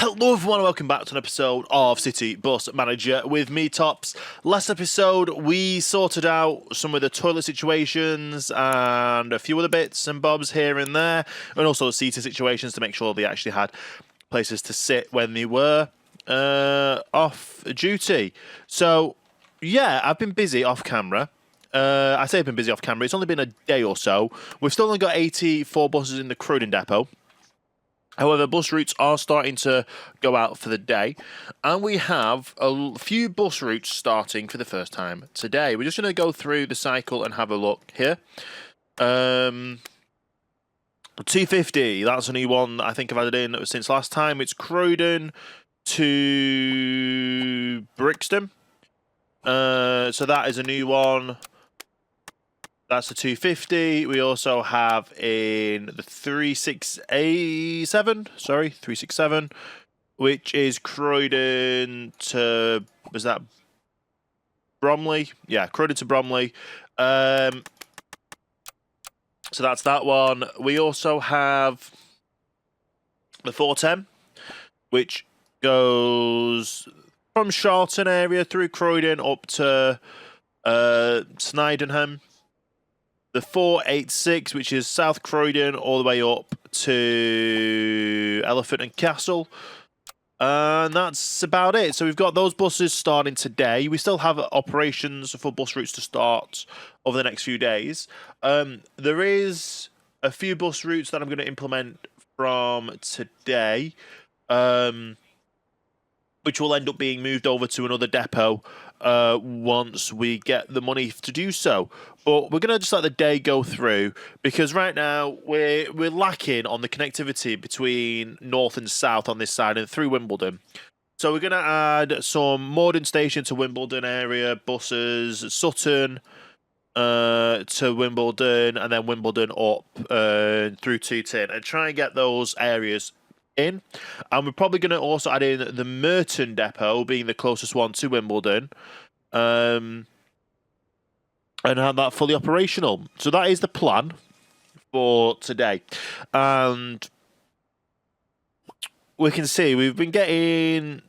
Hello everyone, welcome back to an episode of City Bus Manager with me, Tops. Last episode, we sorted out some of the toilet situations and a few other bits and bobs here and there, and also the seating situations to make sure they actually had places to sit when they were off duty. So, yeah, I've been busy off camera. I say I've been busy off camera, it's only been a day or so. We've still only got 84 buses in the Croydon depot. However, bus routes are starting to go out for the day, and we have a few bus routes starting for the first time today. We're just going to go through the cycle and have a look here. 250, that's a new one that I think I've added in since last time. It's Croydon to Brixton. So that is a new one. That's the 250. We also have in the 367, which is Croydon to, was that Bromley? Yeah, Croydon to Bromley. So that's that one. We also have the 410, which goes from Charlton area through Croydon up to Snydenham. The 486, which is South Croydon, all the way up to Elephant and Castle. And that's about it. So we've got those buses starting today. We still have operations for bus routes to start over the next few days. There is a few bus routes that I'm going to implement from today, which will end up being moved over to another depot once we get the money to do so. But we're going to just let the day go through, because right now we're lacking on the connectivity between north and south on this side and through Wimbledon. So we're going to add some Morden Station to Wimbledon area buses, Sutton to Wimbledon, and then Wimbledon up through Tooting, and try and get those areas in. And we're probably going to also add in the Merton depot, being the closest one to Wimbledon, and have that fully operational. So that is the plan for today. And we can see we've been getting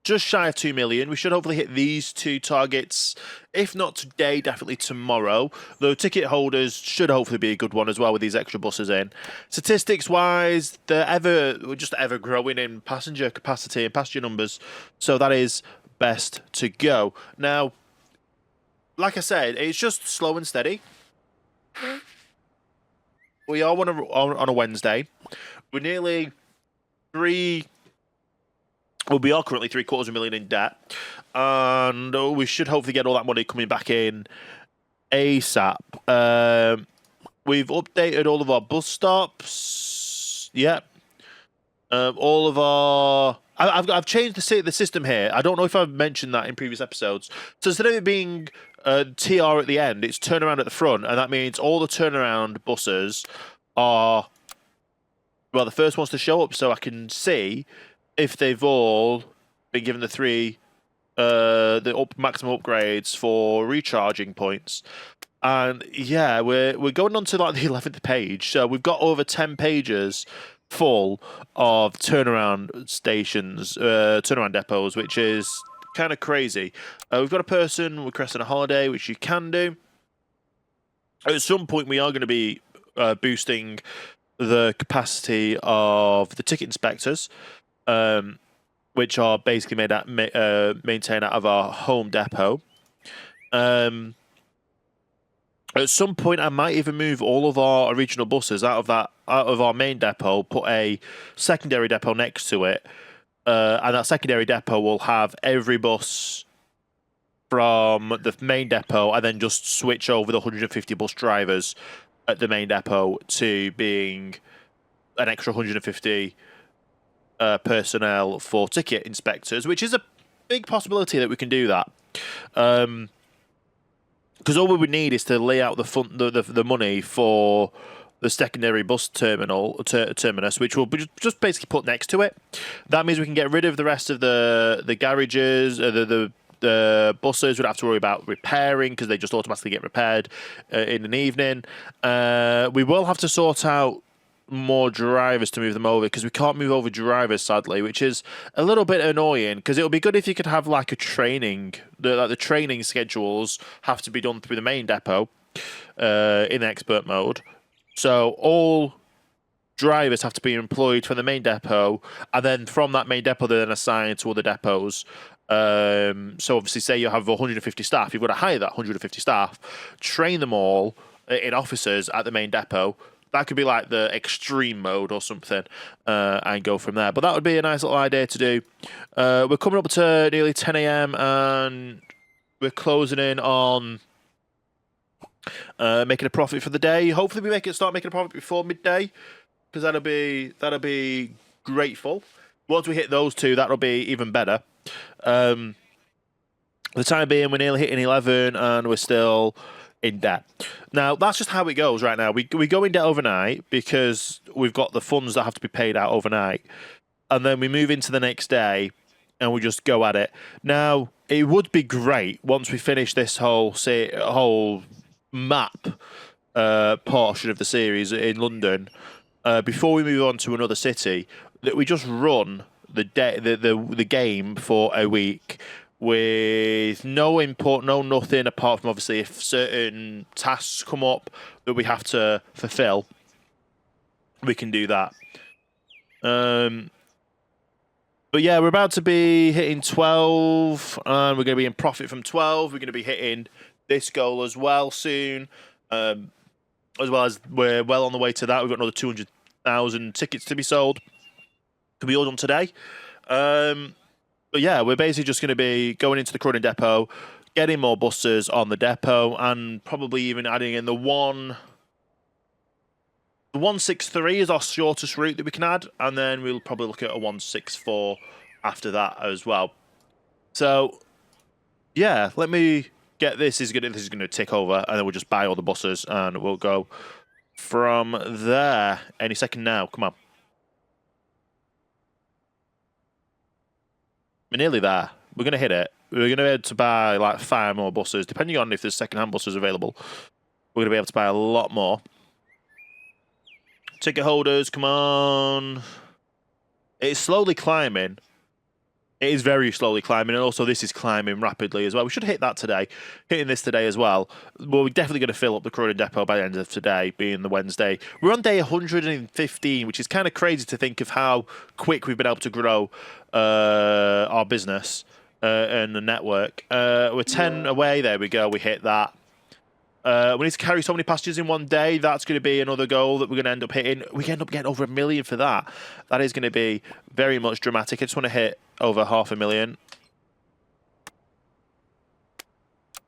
just shy of 2 million. We should hopefully hit these two targets, if not today, definitely tomorrow. Though ticket holders should hopefully be a good one as well with these extra buses in. Statistics-wise, we're just ever growing in passenger capacity and passenger numbers. So that is best to go. Now, like I said, it's just slow and steady. We are on a Wednesday. We're nearly we are currently $750,000 in debt, and we should hopefully get all that money coming back in ASAP. We've updated all of our bus stops. Yep. All of our... I've changed the system here. I don't know if I've mentioned that in previous episodes. So instead of it being TR at the end, it's turnaround at the front, and that means all the turnaround buses are, well, the first ones to show up, so I can see if they've all been given the maximum upgrades for recharging points. And yeah, we're going on to like the 11th page, so we've got over 10 pages full of turnaround stations, turnaround depots, which is kind of crazy. We've got a person requesting a holiday, which you can do. At some point, we are going to be boosting the capacity of the ticket inspectors, which are basically maintained out of our home depot. At some point, I might even move all of our original buses out of our main depot, put a secondary depot next to it, and that secondary depot will have every bus from the main depot, and then just switch over the 150 bus drivers at the main depot to being an extra 150 personnel for ticket inspectors, which is a big possibility that we can do that. Because all we would need is to lay out the money for the secondary bus terminus, which will be just basically put next to it. That means we can get rid of the rest of the garages, the buses. We don't have to worry about repairing because they just automatically get repaired in an evening. We will have to sort out more drivers to move them over because we can't move over drivers, sadly, which is a little bit annoying because it would be good if you could have like a training. The training schedules have to be done through the main depot in expert mode. So all drivers have to be employed from the main depot, and then from that main depot, they're then assigned to other depots. So obviously, say you have 150 staff, you've got to hire that 150 staff, train them all in officers at the main depot. That could be like the extreme mode or something, and go from there. But that would be a nice little idea to do. We're coming up to nearly 10 a.m. and we're closing in on making a profit for the day. Hopefully, we start making a profit before midday, because that'll be grateful. Once we hit those two, that'll be even better. For the time being, we're nearly hitting 11, and we're still in debt. Now, that's just how it goes right now. We go in debt overnight because we've got the funds that have to be paid out overnight, and then we move into the next day, and we just go at it. Now, it would be great once we finish this whole map portion of the series in London, before we move on to another city, that we just run the game for a week with no import, no nothing, apart from obviously if certain tasks come up that we have to fulfill, we can do that. But yeah, we're about to be hitting 12, and we're going to be in profit from 12. We're going to be hitting this goal as well soon, as well as we're well on the way to that. We've got another 200,000 tickets to be sold. Could be all done today. But yeah, we're basically just going to be going into the Croydon depot, getting more buses on the depot, and probably even adding in the 163 is our shortest route that we can add, and then we'll probably look at a 164 after that as well. So yeah, let me get this. This is going to tick over, and then we'll just buy all the buses, and we'll go from there any second now. Come on. We're nearly there. We're going to hit it. We're going to be able to buy like 5 more buses, depending on if there's second-hand buses available. We're going to be able to buy a lot more. Ticket holders, come on. It's slowly climbing. It is very slowly climbing, and also this is climbing rapidly as well. We should hit that today. Hitting this today as well. Well, we're definitely going to fill up the Croydon depot by the end of today, being the Wednesday. We're on day 115, which is kind of crazy to think of how quick we've been able to grow our business and the network. We're 10 away. There we go. We hit that. We need to carry so many passengers in one day. That's going to be another goal that we're going to end up hitting. We end up getting over 1 million for that. That is going to be very much dramatic. I just want to hit over 500,000.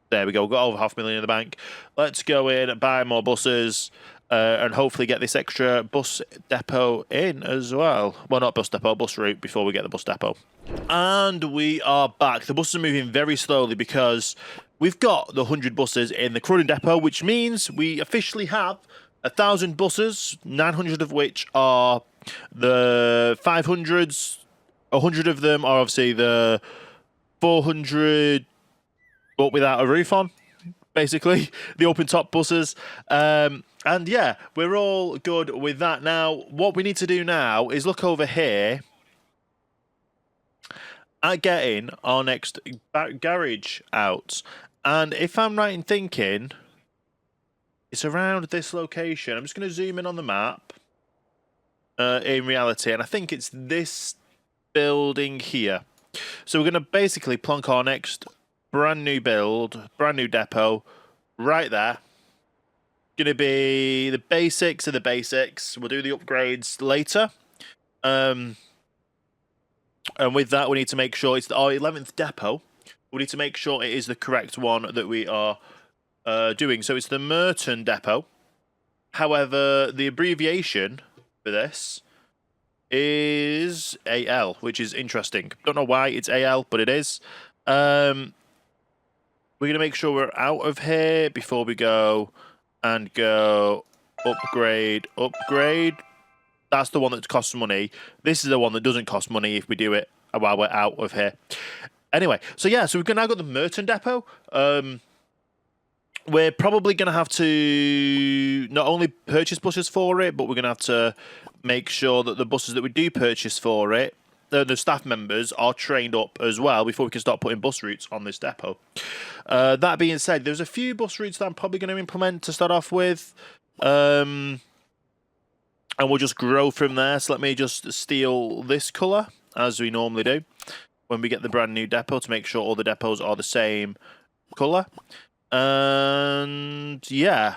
There we go. We've got over 500,000 in the bank. Let's go in and buy more buses and hopefully get this extra bus depot in as well. Well, not bus depot, bus route before we get the bus depot. And we are back. The buses are moving very slowly because we've got the 100 buses in the Croydon depot, which means we officially have 1,000 buses, 900 of which are the 500s. 100 of them are obviously the 400, but without a roof on, basically, the open top buses. And yeah, we're all good with that. Now, what we need to do now is look over here at getting our next garage out. And if I'm right in thinking, it's around this location. I'm just going to zoom in on the map in reality, and I think it's this building here. So we're going to basically plonk our next brand new build, brand new depot right there. Going to be the basics of the basics. We'll do the upgrades later. And with that, we need to make sure it's our 11th depot. We need to make sure it is the correct one that we are doing. So it's the Merton depot. However, the abbreviation for this is AL, which is interesting. Don't know why it's AL, but it is. We're going to make sure we're out of here before we go and go upgrade. That's the one that costs money. This is the one that doesn't cost money if we do it while we're out of here. Anyway, so yeah, so we've now got the Merton depot. we're probably going to have to not only purchase buses for it, but we're going to have to make sure that the buses that we do purchase for it, the staff members are trained up as well before we can start putting bus routes on this depot. That being said, there's a few bus routes that I'm probably going to implement to start off with. And we'll just grow from there. So let me just steal this colour, as we normally do, when we get the brand new depot, to make sure all the depots are the same colour. And yeah,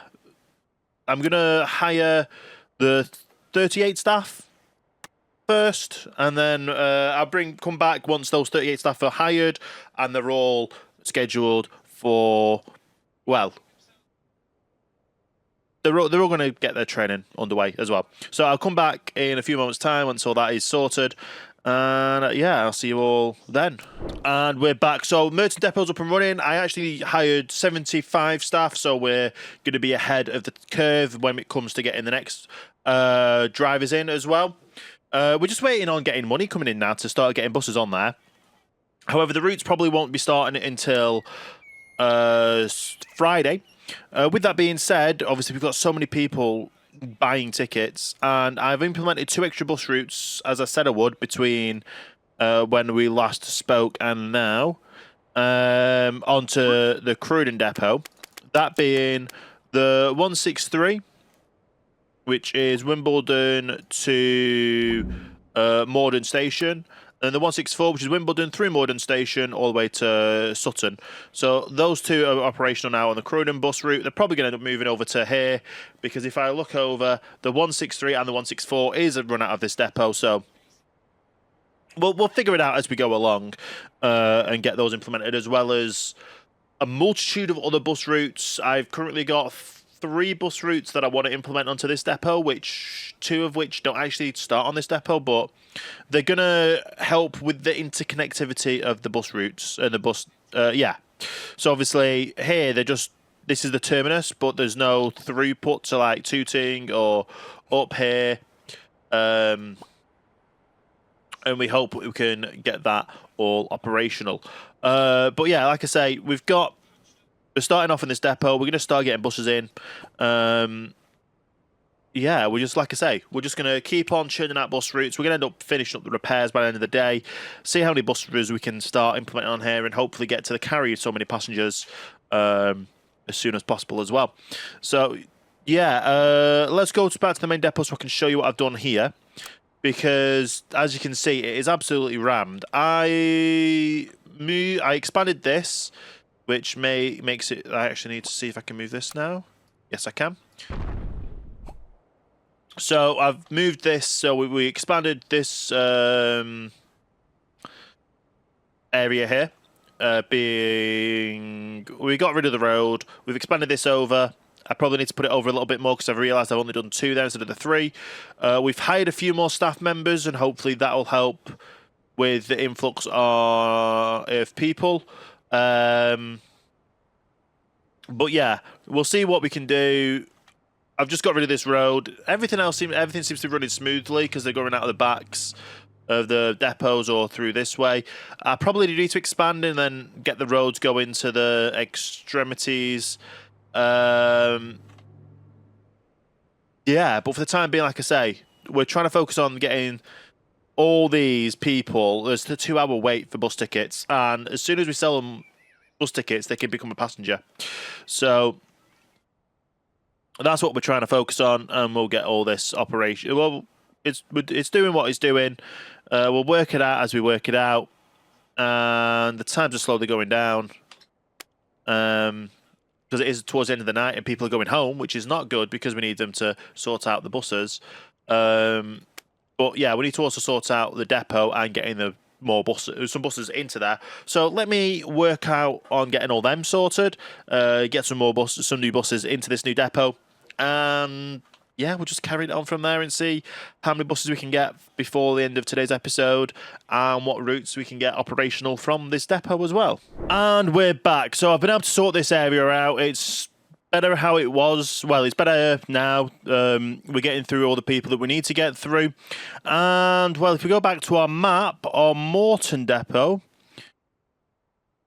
I'm going to hire the 38 staff first, and then I'll come back once those 38 staff are hired and they're all scheduled for, well, they're all going to get their training underway as well. So I'll come back in a few moments' time once all that is sorted. And yeah, I'll see you all then. And we're back. So Merton Depot's up and running. I actually hired 75 staff, so we're going to be ahead of the curve when it comes to getting the next drivers in as well. We're just waiting on getting money coming in now to start getting buses on there. However, the routes probably won't be starting until Friday. With that being said, obviously we've got so many people buying tickets, and I've implemented 2 extra bus routes, as I said I would, between when we last spoke and now, onto the Croydon depot. That being the 163, which is Wimbledon to Morden Station, and the 164, which is Wimbledon through Morden Station all the way to Sutton. So those 2 are operational now on the Croydon bus route. They're probably going to end up moving over to here, because if I look over, the 163 and the 164 is a run out of this depot. So we'll figure it out as we go along and get those implemented, as well as a multitude of other bus routes. I've currently got 3 bus routes that I want to implement onto this depot, which 2 of which don't actually start on this depot, but they're going to help with the interconnectivity of the bus routes and the bus. Yeah. So obviously here this is the terminus, but there's no throughput to like Tooting or up here. And we hope we can get that all operational. But yeah, like I say, we're starting off in this depot. We're going to start getting buses in. Yeah, we're just, like I say, we're just going to keep on churning out bus routes. We're going to end up finishing up the repairs by the end of the day, see how many buses we can start implementing on here, and hopefully get to the carry of so many passengers as soon as possible as well. So, yeah, let's go back to the main depot so I can show you what I've done here, because, as you can see, it is absolutely rammed. I expanded this, which makes it... I actually need to see if I can move this now. Yes, I can. So I've moved this. So we expanded this area here. We got rid of the road. We've expanded this over. I probably need to put it over a little bit more because I've realised I've only done 2 there instead of the 3. We've hired a few more staff members, and hopefully that will help with the influx of people. But yeah, we'll see what we can do. I've just got rid of this road. Everything seems to be running smoothly because they're going out of the backs of the depots or through this way. I probably need to expand and then get the roads going to the extremities. Yeah, but for the time being, like I say, we're trying to focus on getting all these people. There's a 2-hour wait for bus tickets, and as soon as we sell them bus tickets, they can become a passenger. So that's what we're trying to focus on, and we'll get all this operation. Well, it's doing what it's doing. We'll work it out as we work it out, and the times are slowly going down. Because it is towards the end of the night and people are going home, which is not good because we need them to sort out the buses. But yeah, we need to also sort out the depot and getting some buses into there. So let me work out on getting all them sorted, get some new buses into this new depot, and yeah, we'll just carry it on from there and see how many buses we can get before the end of today's episode and what routes we can get operational from this depot as well. And we're back. So I've been able to sort this area out. It's better how it was. Well, it's better now. We're getting through all the people that we need to get through. And, well, if we go back to our map, our Merton depot,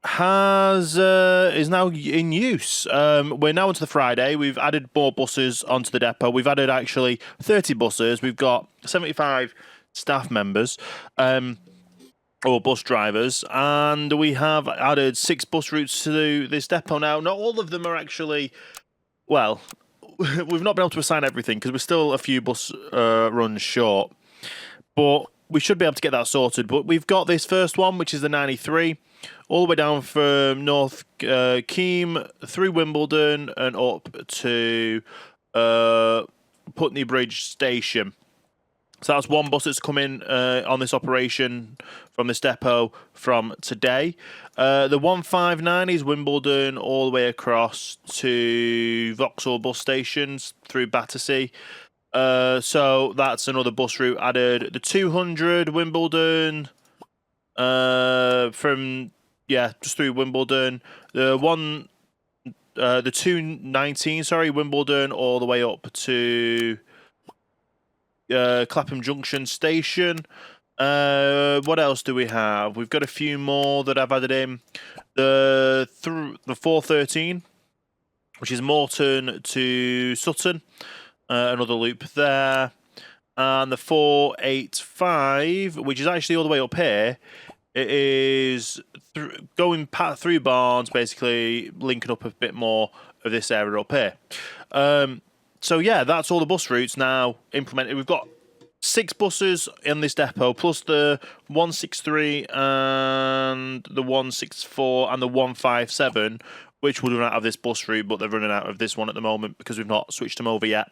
is now in use. We're now onto the Friday. We've added more buses onto the depot. We've added actually 30 buses. We've got 75 staff members. Or bus drivers, and we have added 6 bus routes to this depot now. Not all of them are actually, well, we've not been able to assign everything because we're still a few bus runs short, but we should be able to get that sorted. But we've got this first one, which is the 93, all the way down from North Keam through Wimbledon and up to Putney Bridge Station. So that's one bus that's coming on this operation from this depot from today. The 159 is Wimbledon all the way across to Vauxhall bus stations through Battersea. So that's another bus route added. The 200 Wimbledon from just through Wimbledon. The 219 Wimbledon all the way up to Clapham Junction Station. What else do we have? We've got a few more that I've added in. The 413, which is Merton to Sutton, another loop there. And the 485, which is actually all the way up here. It is going through Barnes, basically linking up a bit more of this area up here. So yeah, that's all the bus routes now implemented. We've got 6 buses in this depot, plus the 163 and the 164 and the 157, which will run out of this bus route, but they're running out of this one at the moment because we've not switched them over yet.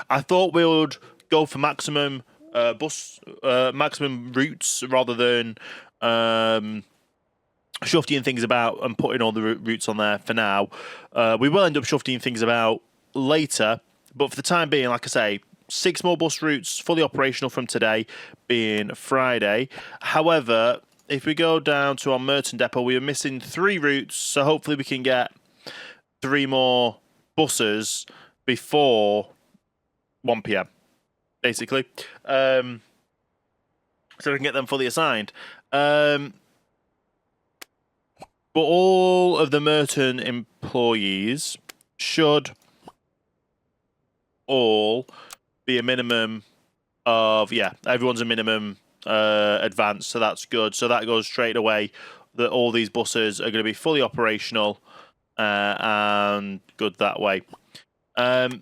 I thought we would go for maximum maximum routes rather than shufting things about and putting all the routes on there for now. We will end up shufting things about later, but for the time being, like I say, 6 more bus routes fully operational from today, being Friday. However, if we go down to our Merton depot, we are missing 3 routes, so hopefully we can get 3 more buses before 1 p.m. basically, so we can get them fully assigned. But all of the Merton employees should all be a minimum of, everyone's a minimum advance, so that's good. So that goes straight away that all these buses are going to be fully operational and good that way. That's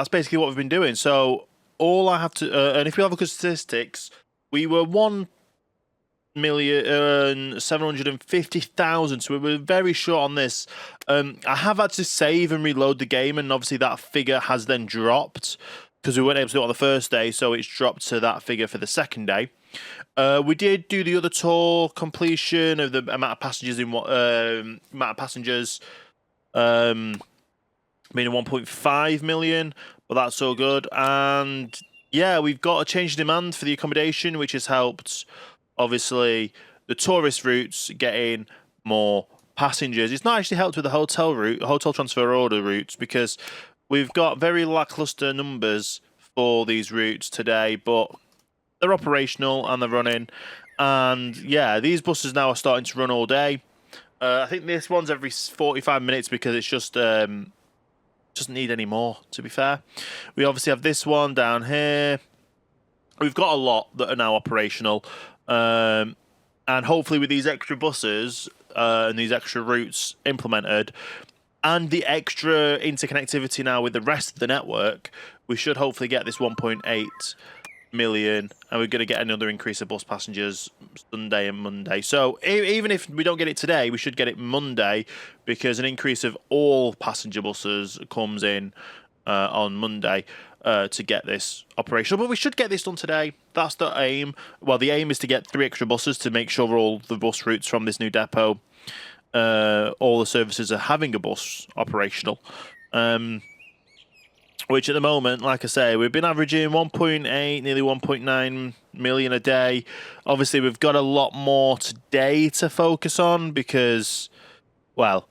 basically what we've been doing. So all I have to, and if we have a look at statistics, we were 1,750,000, so we were very short on this. I have had to save and reload the game, and obviously that figure has then dropped because we weren't able to do it on the first day, so it's dropped to that figure for the second day. We did do the other tour completion of the amount of passengers being 1.5 million, but that's all good. And we've got a change in demand for the accommodation, which has helped, obviously, the tourist routes getting more passengers. It's not actually helped with the hotel transfer order routes, because we've got very lackluster numbers for these routes today, but they're operational and they're running. And these buses now are starting to run all day. I think this one's every 45 minutes because it's just doesn't need any more, to be fair. We obviously have this one down here. We've got a lot that are now operational. And hopefully with these extra buses and these extra routes implemented and the extra interconnectivity now with the rest of the network, we should hopefully get this 1.8 million, and we're going to get another increase of bus passengers Sunday and Monday. So even if we don't get it today, we should get it Monday, because an increase of all passenger buses comes in on Monday to get this operational. But we should get this done today. That's the aim. Well, the aim is to get 3 extra buses to make sure all the bus routes from this new depot, all the services are having a bus operational. Which at the moment, like I say, we've been averaging 1.8, nearly 1.9 million a day. Obviously, we've got a lot more today to focus on because, well,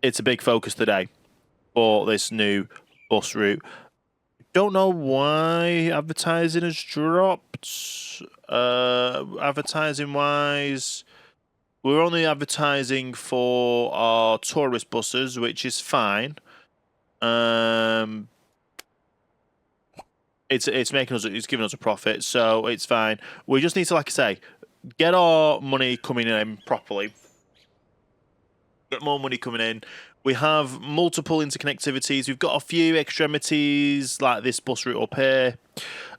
it's a big focus today for this new bus route. don't know why advertising has dropped. Advertising wise, we're only advertising for our tourist buses, which is fine. It's making us, it's giving us a profit, so it's fine. We just need to, like I say, get our money coming in properly. Get more money coming in. We have multiple interconnectivities. We've got a few extremities, like this bus route up here.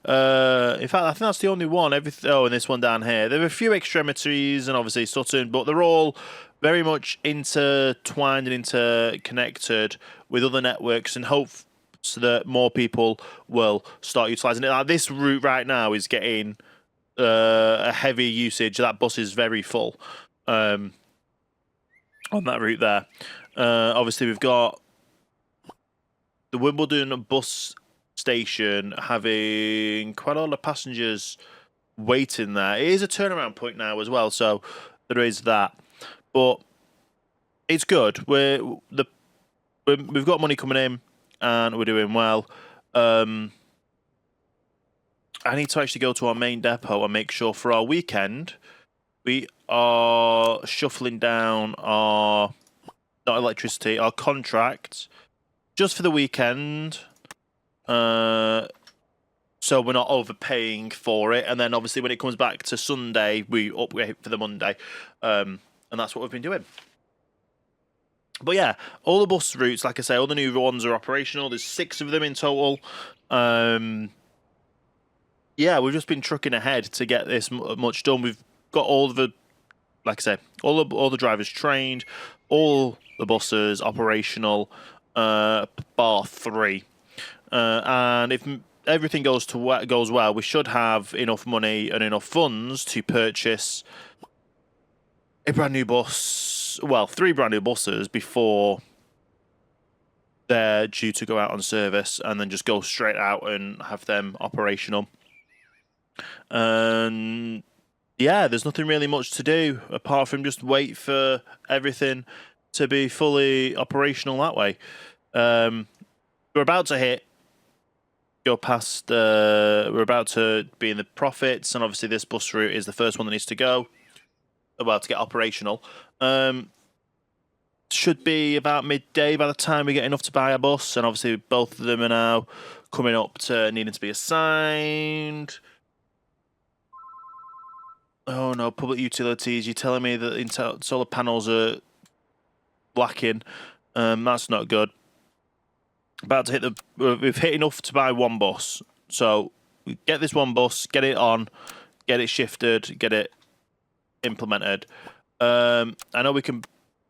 In fact, I think that's the only one. And this one down here. There are a few extremities, and obviously Sutton, but they're all very much intertwined and interconnected with other networks, and hope so that more people will start utilising it. Like this route right now is getting a heavy usage. That bus is very full on that route there. Obviously, we've got the Wimbledon bus station having quite a lot of passengers waiting there. It is a turnaround point now as well, so there is that. But it's good. We've got money coming in, and we're doing well. I need to actually go to our main depot and make sure for our weekend we are shuffling down our electricity, our contract, just for the weekend. So we're not overpaying for it, and then obviously when it comes back to Sunday, we upgrade for the Monday, and that's what we've been doing. But yeah, all the bus routes, like I say, all the new ones are operational. There's 6 of them in total. Yeah, we've just been trucking ahead to get this much done. We've got all the, like I say, all the drivers trained, all the buses operational, bar 3. And if everything goes well, we should have enough money and enough funds to purchase a brand new bus. Well, 3 brand new buses before they're due to go out on service, and then just go straight out and have them operational. And yeah, there's nothing really much to do apart from just wait for everything to be fully operational that way. We're about to go past, we're about to be in the profits, and obviously this bus route is the first one that needs to go, about to get operational. Should be about midday by the time we get enough to buy a bus, and obviously both of them are now coming up to needing to be assigned. Oh no, public utilities, you're telling me that solar panels are lacking. That's not good. About to hit we've hit enough to buy 1 bus. So we get this 1 bus, get it on, get it shifted, get it implemented. I know we can,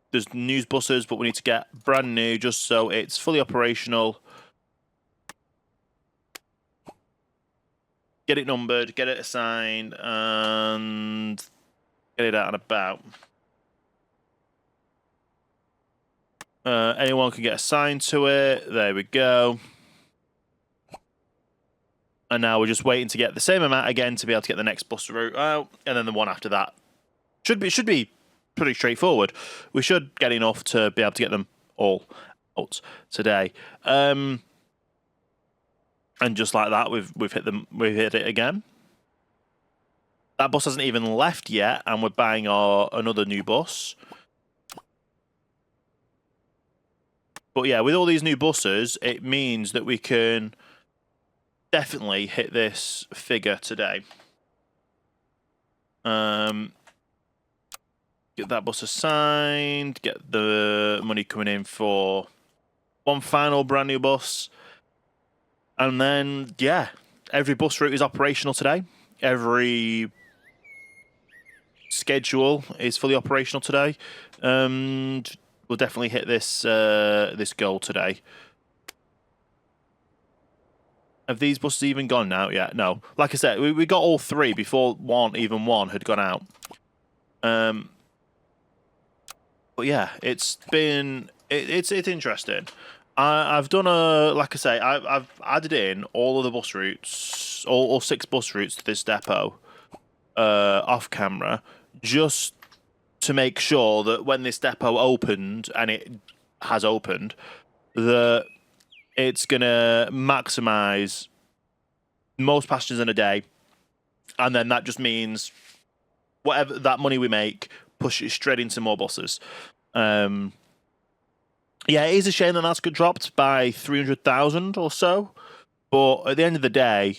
there's news buses, but we need to get brand new just so it's fully operational. Get it numbered, get it assigned, and get it out and about. Anyone can get assigned to it. There we go. And now we're just waiting to get the same amount again to be able to get the next bus route out, and then the one after that. Should be pretty straightforward. We should get enough to be able to get them all out today. And just like that, we've hit it again. That bus hasn't even left yet, and we're buying another new bus. But yeah, with all these new buses, it means that we can definitely hit this figure today. Get that bus assigned, get the money coming in for 1 final brand new bus. And then, yeah, every bus route is operational today. Every schedule is fully operational today. And we'll definitely hit this this goal today. Have these buses even gone out yet? No. Like I said, we got all 3 before one had gone out. But yeah, it's been it's interesting. I've done like I say, I've added in all of the bus routes, all 6 bus routes to this depot, off camera, just to make sure that when this depot opened, and it has opened, that it's going to maximize most passengers in a day. And then that just means whatever that money we make, push it straight into more buses. Yeah, it is a shame that that's got dropped by 300,000 or so. But at the end of the day,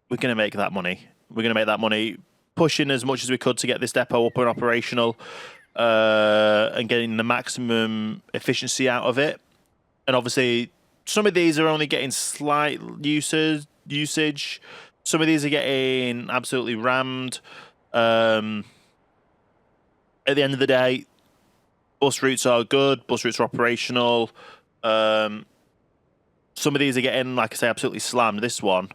we're going to make that money. We're going to make that money pushing as much as we could to get this depot up and operational and getting the maximum efficiency out of it. And obviously, some of these are only getting slight usage. Some of these are getting absolutely rammed. At the end of the day, bus routes are good. Bus routes are operational. Some of these are getting, like I say, absolutely slammed. This one,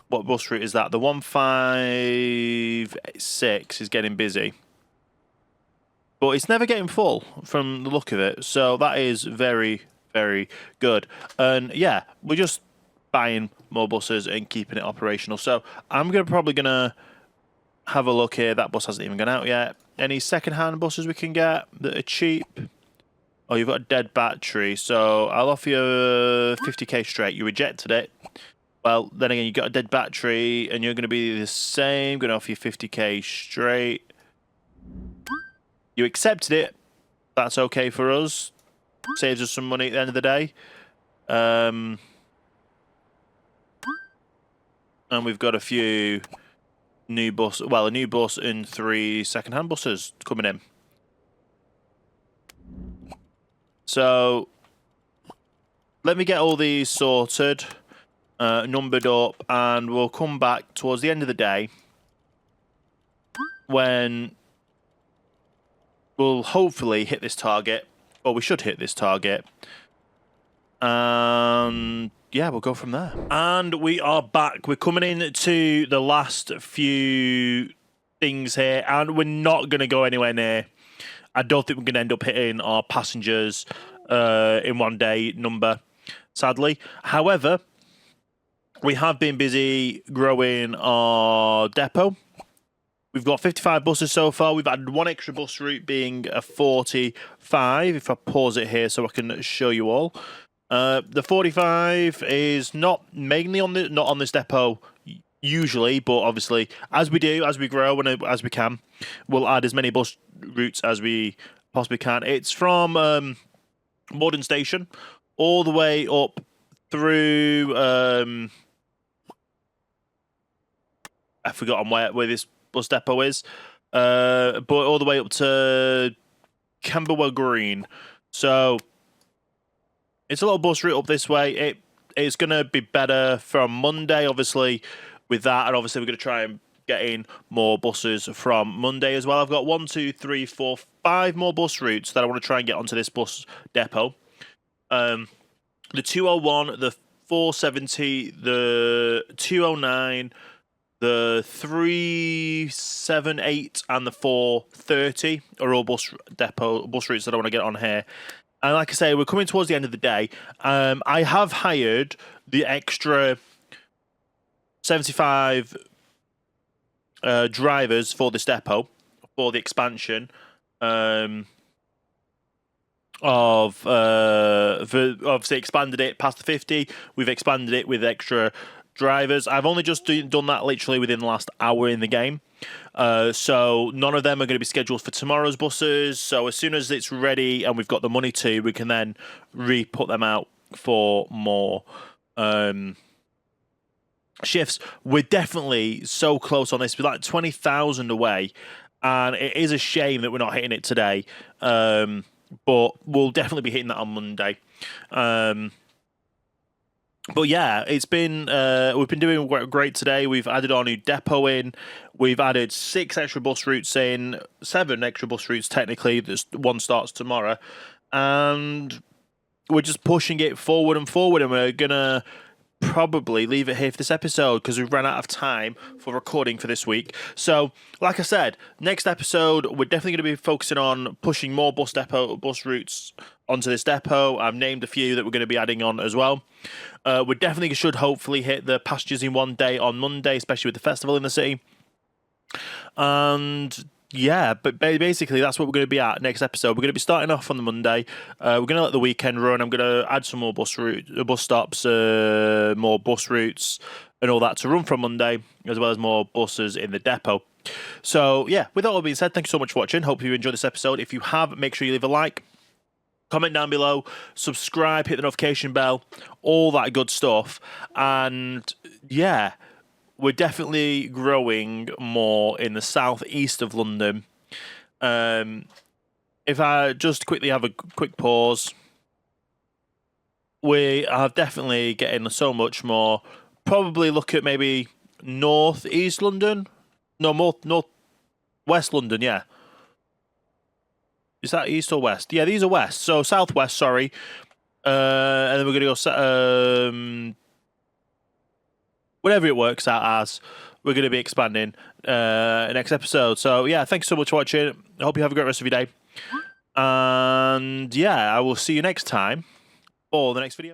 what bus route is that? The 156 is getting busy. But it's never getting full from the look of it. So that is very, very good. And yeah, we're just buying more buses and keeping it operational. So I'm probably going to have a look here. That bus hasn't even gone out yet. Any second-hand buses we can get that are cheap? Oh, you've got a dead battery. So I'll offer you 50k straight. You rejected it. Well, then again, you've got a dead battery and you're going to be the same. Going to offer you 50k straight. You accepted it. That's okay for us. Saves us some money at the end of the day. And we've got a few new bus. Well, a new bus and 3 second-hand buses coming in. So let me get all these sorted, numbered up, and we'll come back towards the end of the day when we'll hopefully hit this target, or we should hit this target. And yeah, we'll go from there. And we are back. We're coming in to the last few things here, and we're not going to go anywhere near. I don't think we're going to end up hitting our passengers in one day number, sadly. However, we have been busy growing our depot. We've got 55 buses so far. We've added one extra bus route, being a 45. If I pause it here so I can show you all. The 45 is not mainly not on this depot usually, but obviously as we grow and as we can, we'll add as many bus routes as we possibly can. It's from Merton Station all the way up through I've forgotten where this bus depot is, but all the way up to Camberwell Green. So it's a little bus route up this way. It's going to be better from Monday, obviously, with that. And obviously, we're going to try and get in more buses from Monday as well. I've got 1, 2, 3, 4, 5 more bus routes that I want to try and get onto this bus depot. The 201, the 470, the 209, the 378, and the 430 are all bus routes that I want to get on here. And like I say, we're coming towards the end of the day. I have hired the extra 75 drivers for this depot for the expansion obviously expanded it past the 50. We've expanded it with extra drivers. I've only just done that literally within the last hour in the game. So none of them are going to be scheduled for tomorrow's buses. So as soon as it's ready and we've got the money to, we can then re-put them out for more shifts. We're definitely so close on this. We're like 20,000 away. And it is a shame that we're not hitting it today. But we'll definitely be hitting that on Monday. But yeah, it's been we've been doing great today. We've added our new depot in. We've added 6 extra bus routes in, 7 extra bus routes technically. This one starts tomorrow, and we're just pushing it forward and forward. And we're gonna probably leave it here for this episode because we've run out of time for recording for this week. So, like I said, next episode we're definitely going to be focusing on pushing more bus routes onto this depot. I've named a few that we're going to be adding on as well. We definitely should hopefully hit the passengers in one day on Monday, especially with the festival in the city. And yeah, but basically that's what we're going to be at next episode. We're going to be starting off on the Monday. We're going to let the weekend run. I'm going to add some more bus stops, more bus routes, and all that to run from Monday, as well as more buses in the depot. So yeah, with that all being said, thank you so much for watching. Hope you enjoyed this episode. If you have, make sure you leave a like, comment down below, subscribe, hit the notification bell, all that good stuff. And yeah, we're definitely growing more in the southeast of London. If I just quickly have a quick pause, we are definitely getting so much more. Probably look at maybe northeast London. No, more northwest London, yeah. Is that east or west? Yeah, these are west. So southwest, sorry. And then we're going to go... whatever it works out as, we're going to be expanding next episode. So, yeah, thanks so much for watching. I hope you have a great rest of your day. And, yeah, I will see you next time for the next video.